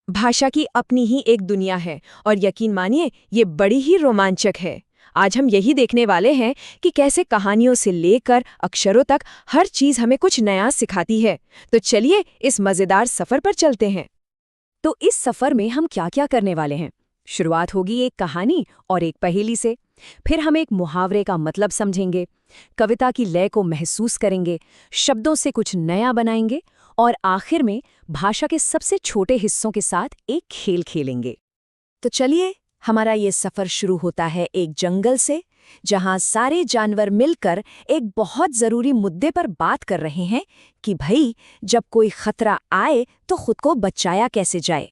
भाषा की अपनी ही एक दुनिया है और यकीन मानिए ये बड़ी ही रोमांचक है। आज हम यही देखने वाले हैं कि कैसे कहानियों से लेकर अक्षरों तक हर चीज हमें कुछ नया सिखाती है। तो चलिए इस मजेदार सफर पर चलते हैं। तो इस सफर में हम क्या क्या करने वाले हैं? शुरुआत होगी एक कहानी और एक पहेली से। फिर हम एक मुहावरे का मतलब समझेंगे, कविता की लय को महसूस करेंगे, शब्दों से कुछ नया बनाएंगे और आखिर में भाषा के सबसे छोटे हिस्सों के साथ एक खेल खेलेंगे। तो चलिए, हमारा ये सफर शुरू होता है एक जंगल से, जहां सारे जानवर मिलकर एक बहुत जरूरी मुद्दे पर बात कर रहे हैं कि भाई, जब कोई खतरा आए तो खुद को बचाया कैसे जाए।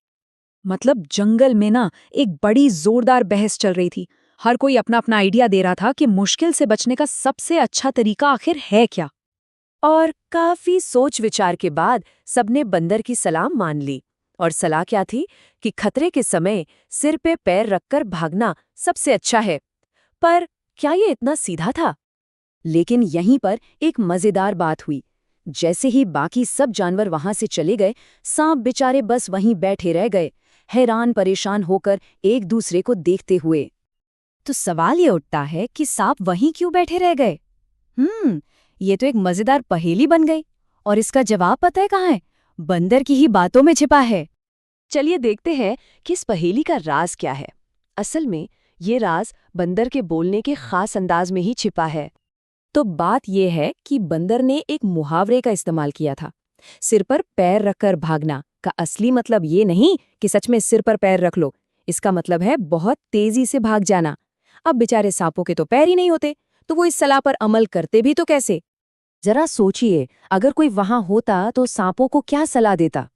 मतलब जंगल में ना एक बड़ी जोरदार बहस चल रही थी। हर कोई अपना अपना आइडिया दे रहा था कि मुश्किल से बचने का सबसे अच्छा तरीका आखिर है क्या। और काफी सोच विचार के बाद सबने बंदर की सलाह मान ली। और सलाह क्या थी कि खतरे के समय सिर पे पैर रखकर भागना सबसे अच्छा है। पर क्या ये इतना सीधा था? लेकिन यहीं पर एक मजेदार बात हुई। जैसे ही बाकी सब जानवर वहां से चले गए, सांप बेचारे बस वहीं बैठे रह गए, हैरान परेशान होकर एक दूसरे को देखते हुए। तो सवाल ये उठता है कि सांप वहीं क्यों बैठे रह गए? ये तो एक मजेदार पहेली बन गई। और इसका जवाब पता है कहाँ है? बंदर की ही बातों में छिपा है। चलिए देखते हैं कि इस पहेली का राज क्या है। असल में ये राज बंदर के बोलने के खास अंदाज में ही छिपा है। तो बात यह है कि बंदर ने एक मुहावरे का इस्तेमाल किया था। सिर पर पैर रखकर भागना का असली मतलब ये नहीं कि सच में सिर पर पैर रख लो। इसका मतलब है बहुत तेजी से भाग जाना। अब बेचारे सांपों के तो पैर ही नहीं होते, तो वो इस सलाह पर अमल करते भी तो कैसे? जरा सोचिए, अगर कोई वहां होता तो सांपों को क्या सलाह देता?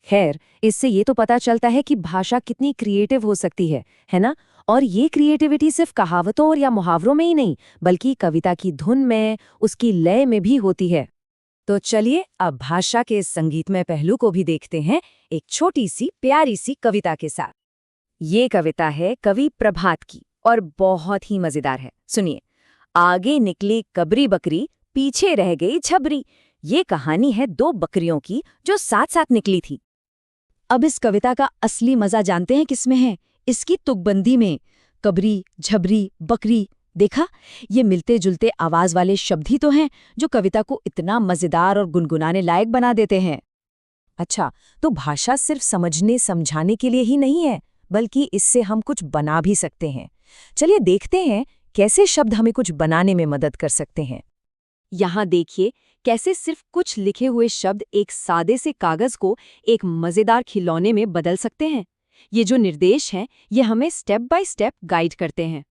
खैर, इससे ये तो पता चलता है कि भाषा कितनी क्रिएटिव हो सकती है ना? और ये क्रिएटिविटी सिर्फ कहावतों और या मुहावरों में ही नहीं, बल्कि कविता की धुन में, उसकी लय में भी होती है। तो चलिए अब भाषा के इस संगीतमय पहलू को भी देखते हैं, एक छोटी सी प्यारी सी कविता के साथ। ये कविता है कवि प्रभात की और बहुत ही मजेदार है। सुनिए। आगे निकली कबरी बकरी, पीछे रह गई छबरी। ये कहानी है दो बकरियों की जो साथ साथ निकली थी। अब इस कविता का असली मजा जानते हैं किसमें है? इसकी तुकबंदी में। कबरी, झबरी, बकरी, देखा? ये मिलते जुलते आवाज वाले शब्द ही तो हैं जो कविता को इतना मजेदार और गुनगुनाने लायक बना देते हैं। अच्छा, तो भाषा सिर्फ समझने समझाने के लिए ही नहीं है, बल्कि इससे हम कुछ बना भी सकते हैं। चलिए देखते हैं कैसे शब्द हमें कुछ बनाने में मदद कर सकते हैं। यहाँ देखिए कैसे सिर्फ कुछ लिखे हुए शब्द एक सादे से कागज को एक मजेदार खिलौने में बदल सकते हैं। ये जो निर्देश हैं, ये हमें स्टेप बाय स्टेप गाइड करते हैं।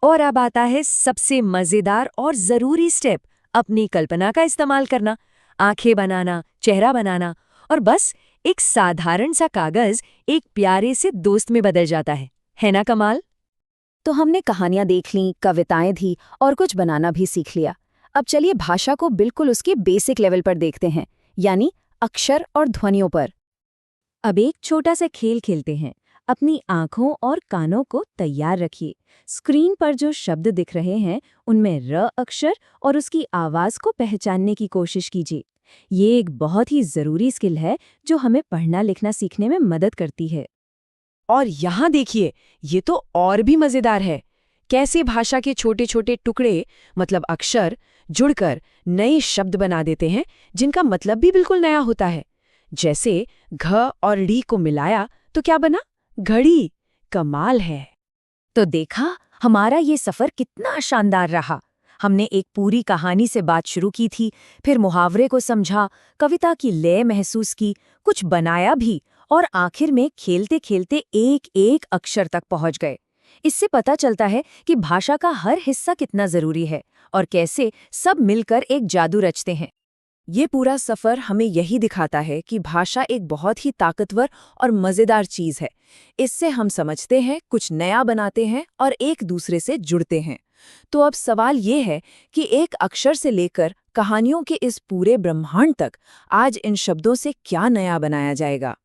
और अब आता है सबसे मजेदार और जरूरी स्टेप, अपनी कल्पना का इस्तेमाल करना। आंखें बनाना, चेहरा बनाना, और बस एक साधारण सा कागज एक प्यारे से दोस्त में बदल जाता है ना कमाल? तो हमने कहानियां देख लीं, कविताएं दी और कुछ बनाना भी सीख लिया। अब चलिए भाषा को बिल्कुल उसके बेसिक लेवल पर देखते हैं, यानी अक्षर और ध्वनियों पर। अब एक छोटा सा खेल खेलते हैं। अपनी आंखों और कानों को तैयार रखिए। स्क्रीन पर जो शब्द दिख रहे हैं, उनमें र अक्षर और उसकी आवाज को पहचानने की कोशिश कीजिए। ये एक बहुत ही जरूरी स्किल है जो हमें पढ़ना लिखना सीखने में मदद करती है। और यहाँ देखिए, ये तो और भी मजेदार है। कैसे भाषा के छोटे छोटे टुकड़े, मतलब अक्षर, जुड़कर नए शब्द बना देते हैं जिनका मतलब भी बिल्कुल नया होता है। जैसे घ और ड़ी को मिलाया तो क्या बना? घड़ी। कमाल है। तो देखा, हमारा ये सफर कितना शानदार रहा। हमने एक पूरी कहानी से बात शुरू की थी, फिर मुहावरे को समझा, कविता की लय महसूस की, कुछ बनाया भी, और आखिर में खेलते खेलते एक एक अक्षर तक पहुंच गए। इससे पता चलता है कि भाषा का हर हिस्सा कितना जरूरी है और कैसे सब मिलकर एक जादू रचते हैं। ये पूरा सफर हमें यही दिखाता है कि भाषा एक बहुत ही ताकतवर और मजेदार चीज है। इससे हम समझते हैं, कुछ नया बनाते हैं और एक दूसरे से जुड़ते हैं। तो अब सवाल ये है कि एक अक्षर से लेकर कहानियों के इस पूरे ब्रह्मांड तक आज इन शब्दों से क्या नया बनाया जाएगा?